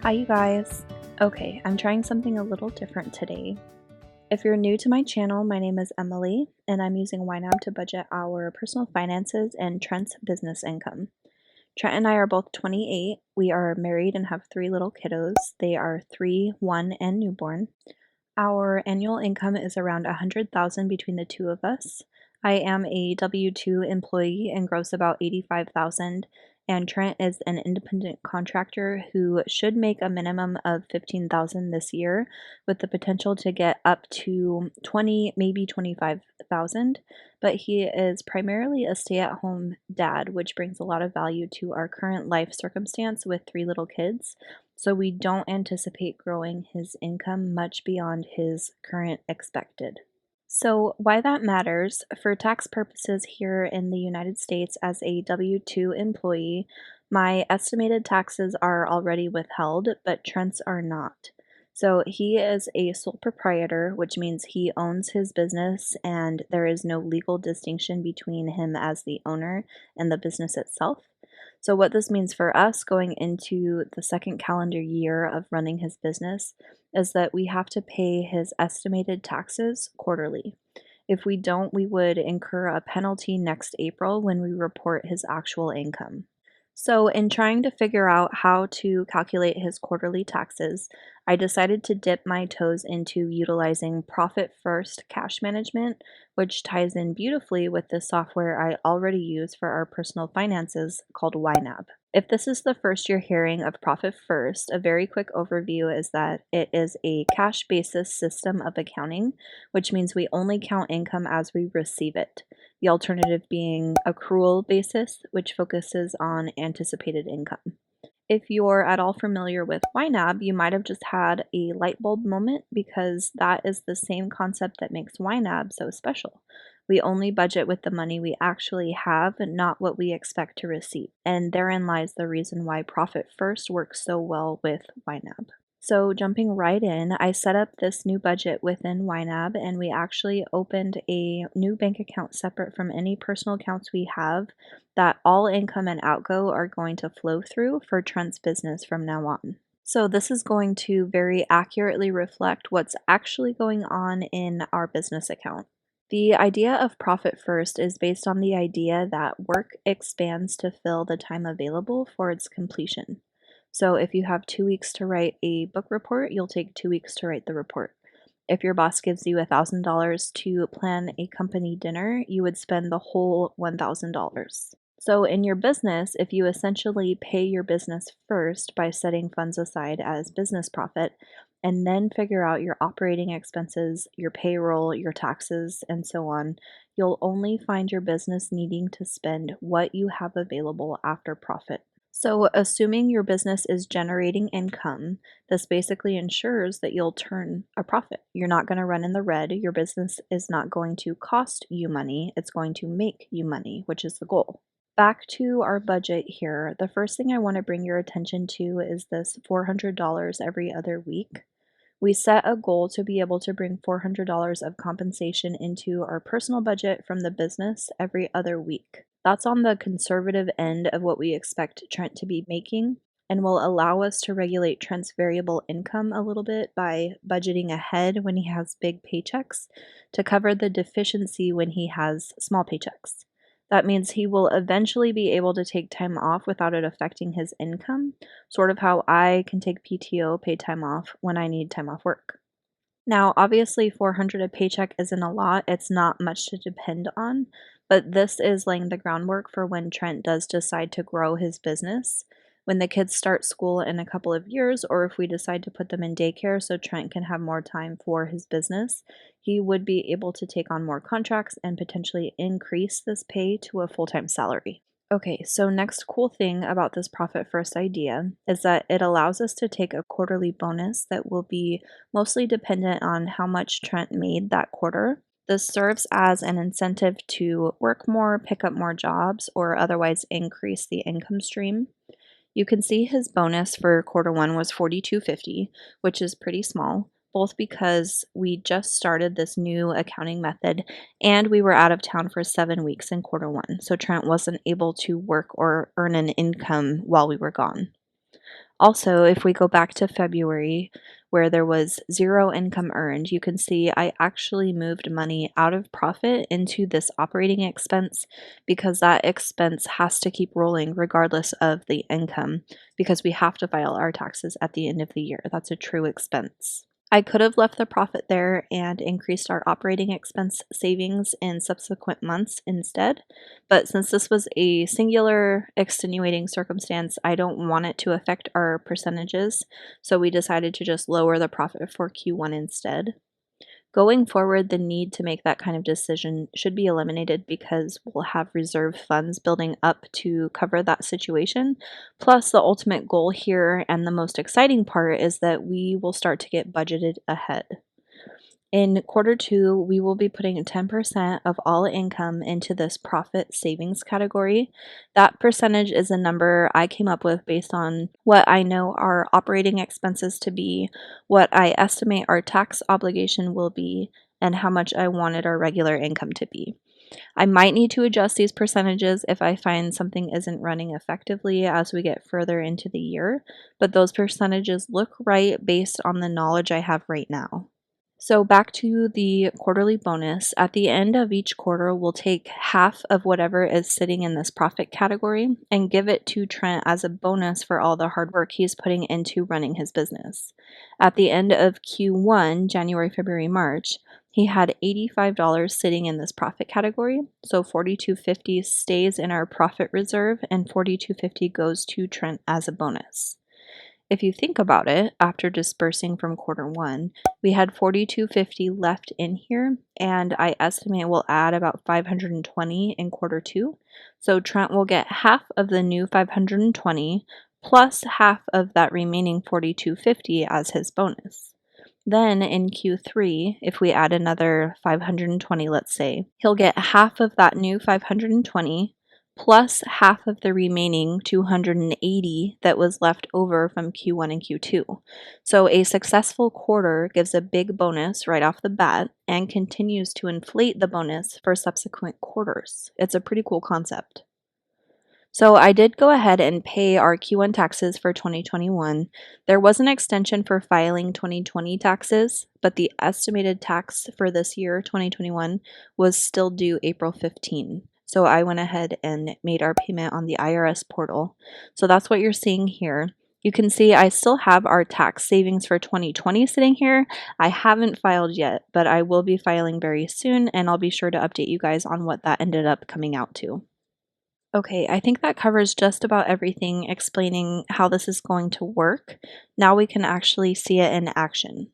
Hi you guys! Okay, I'm trying something a little different today. If you're new to my channel, my name is Emily, and I'm using YNAB to budget our personal finances and Trent's business income. Trent and I are both 28. We are married and have 3 little kiddos. They are 3, 1, and newborn. Our annual income is around $100,000 between the two of us. I am a W-2 employee and gross about $85,000, and Trent is an independent contractor who should make a minimum of $15,000 this year, with the potential to get up to $20,000, maybe $25,000. But he is primarily a stay-at-home dad, which brings a lot of value to our current life circumstance with 3 little kids. So we don't anticipate growing his income much beyond his current expected. So why that matters, for tax purposes here in the United States as a W-2 employee, my estimated taxes are already withheld, but Trent's are not. So he is a sole proprietor, which means he owns his business and there is no legal distinction between him as the owner and the business itself. So what this means for us going into the second calendar year of running his business is that we have to pay his estimated taxes quarterly. If we don't, we would incur a penalty next April when we report his actual income. So in trying to figure out how to calculate his quarterly taxes, I decided to dip my toes into utilizing Profit First cash management, which ties in beautifully with the software I already use for our personal finances called YNAB. If this is the first you're hearing of Profit First, a very quick overview is that it is a cash basis system of accounting, which means we only count income as we receive it. The alternative being accrual basis, which focuses on anticipated income. If you're at all familiar with YNAB, you might have just had a light bulb moment because that is the same concept that makes YNAB so special. We only budget with the money we actually have, not what we expect to receive. And therein lies the reason why Profit First works so well with YNAB. So jumping right in, I set up this new budget within YNAB and we actually opened a new bank account separate from any personal accounts we have that all income and outgo are going to flow through for Trent's business from now on. So this is going to very accurately reflect what's actually going on in our business account. The idea of Profit First is based on the idea that work expands to fill the time available for its completion. So if you have 2 weeks to write a book report, you'll take 2 weeks to write the report. If your boss gives you $1,000 to plan a company dinner, you would spend the whole $1,000. So in your business, if you essentially pay your business first by setting funds aside as business profit, and then figure out your operating expenses, your payroll, your taxes, and so on, you'll only find your business needing to spend what you have available after profit. So assuming your business is generating income, this basically ensures that you'll turn a profit. You're not going to run in the red. Your business is not going to cost you money. It's going to make you money, which is the goal. Back to our budget here. The first thing I want to bring your attention to is this $400 every other week. We set a goal to be able to bring $400 of compensation into our personal budget from the business every other week. That's on the conservative end of what we expect Trent to be making and will allow us to regulate Trent's variable income a little bit by budgeting ahead when he has big paychecks to cover the deficiency when he has small paychecks. That means he will eventually be able to take time off without it affecting his income, sort of how I can take PTO, paid time off, when I need time off work. Now, obviously, $400 a paycheck isn't a lot. It's not much to depend on, but this is laying the groundwork for when Trent does decide to grow his business. When the kids start school in a couple of years, or if we decide to put them in daycare so Trent can have more time for his business, he would be able to take on more contracts and potentially increase this pay to a full-time salary. Okay, so next cool thing about this Profit First idea is that it allows us to take a quarterly bonus that will be mostly dependent on how much Trent made that quarter. This serves as an incentive to work more, pick up more jobs, or otherwise increase the income stream. You can see his bonus for quarter one was $42.50, which is pretty small, both because we just started this new accounting method and we were out of town for 7 weeks in quarter one, so Trent wasn't able to work or earn an income while we were gone. Also, if we go back to February, where there was zero income earned, you can see I actually moved money out of profit into this operating expense because that expense has to keep rolling regardless of the income because we have to file our taxes at the end of the year. That's a true expense. I could have left the profit there and increased our operating expense savings in subsequent months instead, but since this was a singular extenuating circumstance, I don't want it to affect our percentages, so we decided to just lower the profit for Q1 instead. Going forward, the need to make that kind of decision should be eliminated because we'll have reserve funds building up to cover that situation. Plus, the ultimate goal here and the most exciting part is that we will start to get budgeted ahead. In Q2, we will be putting 10% of all income into this profit savings category. That percentage is a number I came up with based on what I know our operating expenses to be, what I estimate our tax obligation will be, and how much I wanted our regular income to be. I might need to adjust these percentages if I find something isn't running effectively as we get further into the year, but those percentages look right based on the knowledge I have right now. So back to the quarterly bonus. At the end of each quarter, we'll take half of whatever is sitting in this profit category and give it to Trent as a bonus for all the hard work he's putting into running his business. At the end of Q1, January, February, March, he had $85 sitting in this profit category. So $42.50 stays in our profit reserve and $42.50 goes to Trent as a bonus. If you think about it, after dispersing from Q1, we had $42.50 left in here, and I estimate we'll add about $520 in Q2. So Trent will get half of the new $520 plus half of that remaining $42.50 as his bonus. Then in Q3, if we add another $520, let's say, he'll get half of that new $520 plus half of the remaining $280 that was left over from Q1 and Q2. So a successful quarter gives a big bonus right off the bat and continues to inflate the bonus for subsequent quarters. It's a pretty cool concept. So I did go ahead and pay our Q1 taxes for 2021. There was an extension for filing 2020 taxes, but the estimated tax for this year, 2021, was still due April 15. So I went ahead and made our payment on the IRS portal. So that's what you're seeing here. You can see I still have our tax savings for 2020 sitting here. I haven't filed yet, but I will be filing very soon, and I'll be sure to update you guys on what that ended up coming out to. Okay, I think that covers just about everything explaining how this is going to work. Now we can actually see it in action.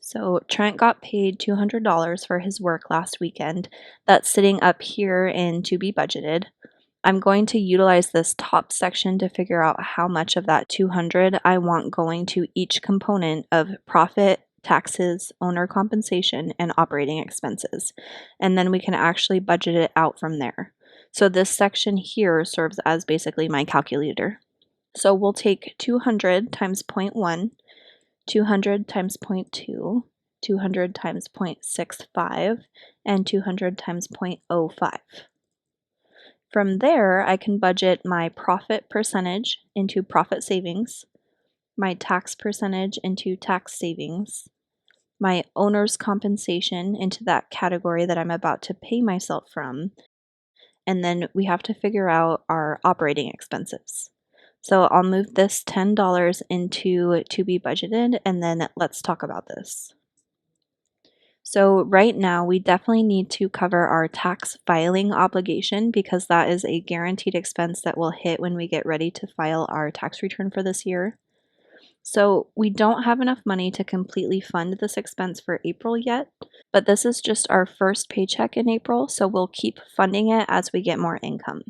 So Trent got paid $200 for his work last weekend. That's sitting up here in to be budgeted. I'm going to utilize this top section to figure out how much of that $200 I want going to each component of profit, taxes, owner compensation, and operating expenses. And then we can actually budget it out from there. So this section here serves as basically my calculator. So we'll take 200 times 0.1, 200 times 0.2, 200 times 0.65, and 200 times 0.05. From there, I can budget my profit percentage into profit savings, my tax percentage into tax savings, my owner's compensation into that category that I'm about to pay myself from, and then we have to figure out our operating expenses. So I'll move this $10 into to be budgeted, and then let's talk about this. So right now we definitely need to cover our tax filing obligation because that is a guaranteed expense that will hit when we get ready to file our tax return for this year. So we don't have enough money to completely fund this expense for April yet, but this is just our first paycheck in April, so we'll keep funding it as we get more income.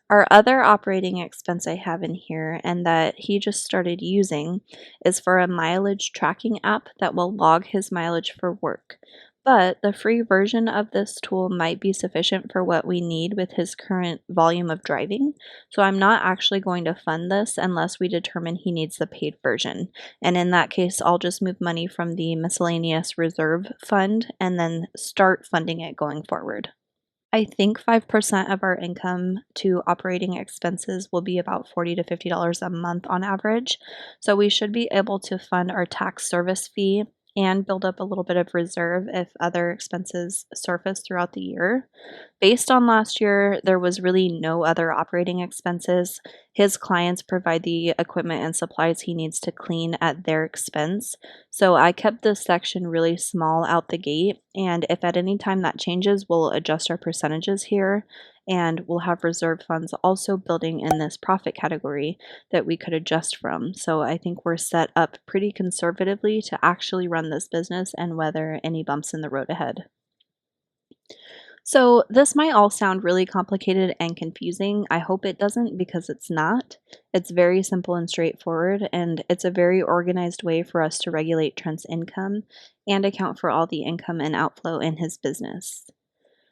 Our other operating expense I have in here and that he just started using is for a mileage tracking app that will log his mileage for work. But the free version of this tool might be sufficient for what we need with his current volume of driving. So I'm not actually going to fund this unless we determine he needs the paid version. And in that case, I'll just move money from the miscellaneous reserve fund and then start funding it going forward. I think 5% of our income to operating expenses will be about $40 to $50 a month on average. So we should be able to fund our tax service fee and build up a little bit of reserve if other expenses surface throughout the year. Based on last year, there was really no other operating expenses. His clients provide the equipment and supplies he needs to clean at their expense. So I kept this section really small out the gate, and if at any time that changes, we'll adjust our percentages here, and we'll have reserve funds also building in this profit category that we could adjust from. So I think we're set up pretty conservatively to actually run this business and weather any bumps in the road ahead. So, this might all sound really complicated and confusing. I hope it doesn't because it's not. It's very simple and straightforward, and it's a very organized way for us to regulate Trent's income and account for all the income and outflow in his business.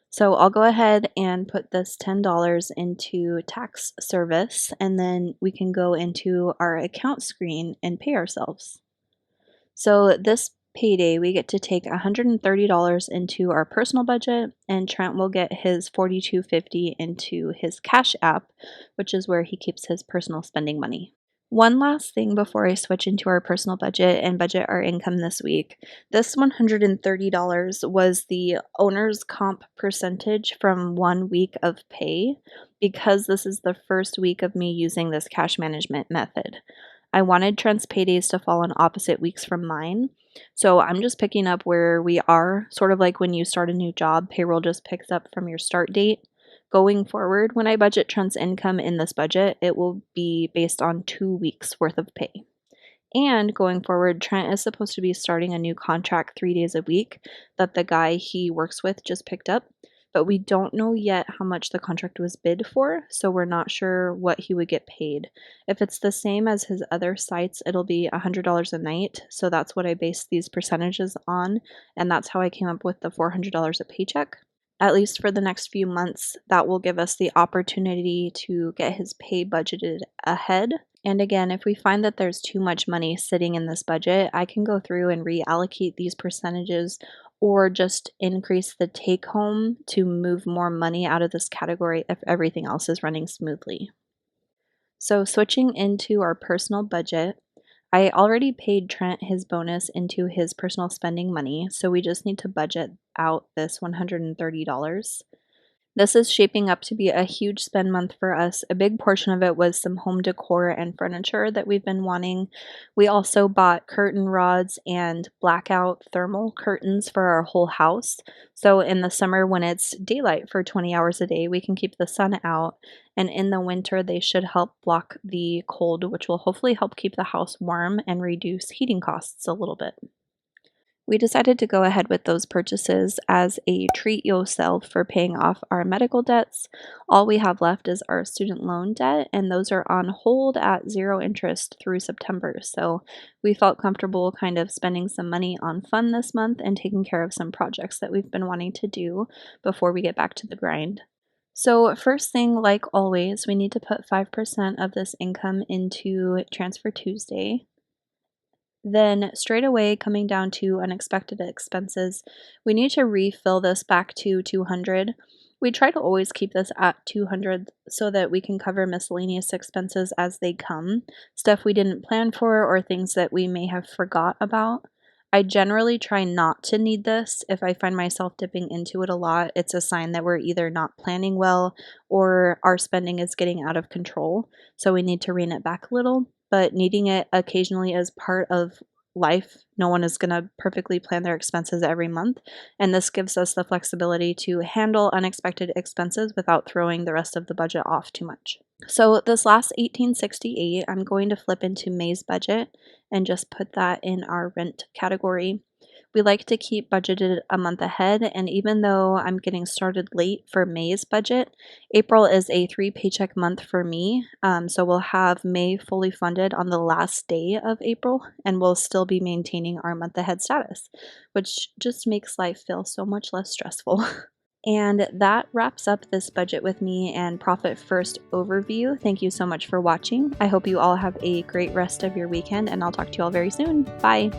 So, I'll go ahead and put this $10 into tax service, and then we can go into our account screen and pay ourselves. So this payday, we get to take $130 into our personal budget, and Trent will get his $42.50 into his Cash App, which is where he keeps his personal spending money. One last thing before I switch into our personal budget and budget our income this week. This $130 was the owner's comp percentage from 1 week of pay because this is the first week of me using this cash management method. I wanted Trent's paydays to fall on opposite weeks from mine. So I'm just picking up where we are, sort of like when you start a new job, payroll just picks up from your start date. Going forward, when I budget Trent's income in this budget, it will be based on 2 weeks worth of pay. And going forward, Trent is supposed to be starting a new contract 3 days a week that the guy he works with just picked up. But we don't know yet how much the contract was bid for, so we're not sure what he would get paid. If it's the same as his other sites, it'll be $100 a night, so that's what I based these percentages on, and that's how I came up with the $400 a paycheck. At least for the next few months, that will give us the opportunity to get his pay budgeted ahead. And again, if we find that there's too much money sitting in this budget, I can go through and reallocate these percentages or just increase the take home to move more money out of this category if everything else is running smoothly. So switching into our personal budget, I already paid Trent his bonus into his personal spending money, so we just need to budget out this $130. This is shaping up to be a huge spend month for us. A big portion of it was some home decor and furniture that we've been wanting. We also bought curtain rods and blackout thermal curtains for our whole house. So in the summer when it's daylight for 20 hours a day, we can keep the sun out. And in the winter, they should help block the cold, which will hopefully help keep the house warm and reduce heating costs a little bit. We decided to go ahead with those purchases as a treat yourself for paying off our medical debts. All we have left is our student loan debt, and those are on hold at 0 interest through September. So we felt comfortable kind of spending some money on fun this month and taking care of some projects that we've been wanting to do before we get back to the grind. So first thing, like always, we need to put 5% of this income into Transfer Tuesday. Then straight away coming down to unexpected expenses, we need to refill this back to 200. We try to always keep this at 200 so that we can cover miscellaneous expenses as they come, stuff we didn't plan for or things that we may have forgot about. I generally try not to need this. If I find myself dipping into it a lot, it's a sign that we're either not planning well or our spending is getting out of control, so we need to rein it back a little. But needing it occasionally as part of life. No one is going to perfectly plan their expenses every month, and this gives us the flexibility to handle unexpected expenses without throwing the rest of the budget off too much. So this last $1868, I'm going to flip into May's budget and just put that in our rent category. We like to keep budgeted a month ahead, and even though I'm getting started late for May's budget, April is a 3 paycheck month for me, so we'll have May fully funded on the last day of April, and we'll still be maintaining our month ahead status, which just makes life feel so much less stressful. And that wraps up this budget with me and Profit First overview. Thank you so much for watching. I hope you all have a great rest of your weekend, and I'll talk to you all very soon. Bye.